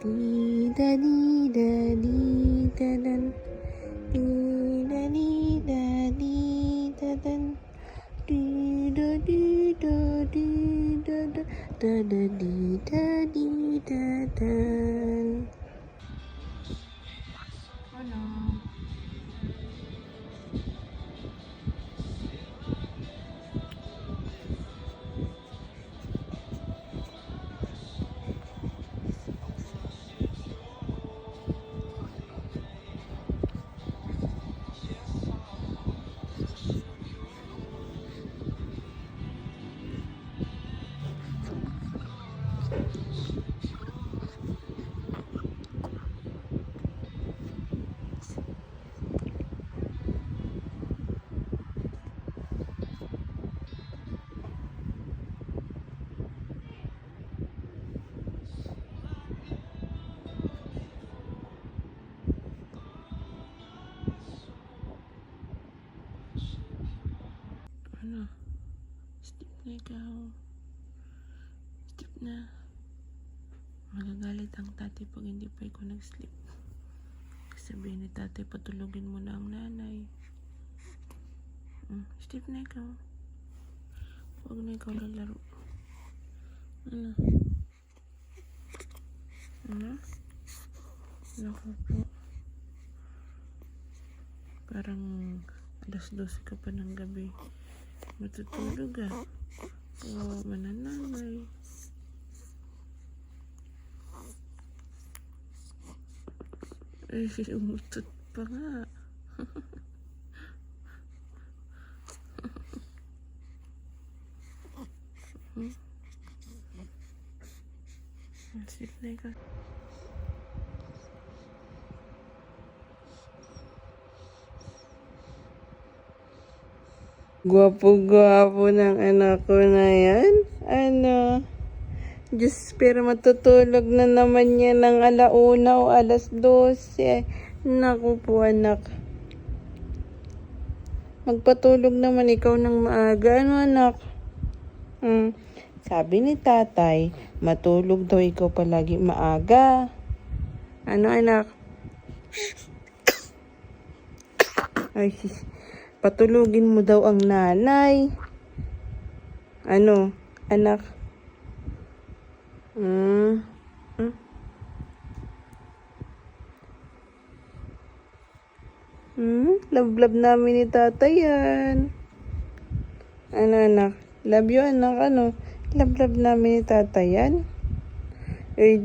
Di da di da di da dan. Di da di da di da dan. Di da di da di da da da da di da di da dan. Ano? Ano? Step na ikaw. Step na. Magagalit ang tatay pag hindi pa ikaw nag-sleep. Sabihin ni tatay, patulogin mo na ang nanay. Step na ikaw. Huwag na ikaw lalaro. Ano? Ano? Naku po. Parang alas 12 ka pa ng gabi. Matutulog ah. Oo, mananangay. Ay, umutot pa nga. Sleep na ikaw. Gwapo-gwapo ng anak ko na yan. Ano? Diyos, pero matutulog na naman yan ng 1:00 o 12:00. Naku po, anak. Magpatulog naman ikaw ng maaga. Ano, anak? Sabi ni tatay, matulog daw ikaw palagi maaga. Ano, anak? Ay, patulugin mo daw ang nanay. Ano, anak? Love namin ni tatay yan. Ano, anak? Love you, anak. Ano? Love namin ni tatay yan. Eh,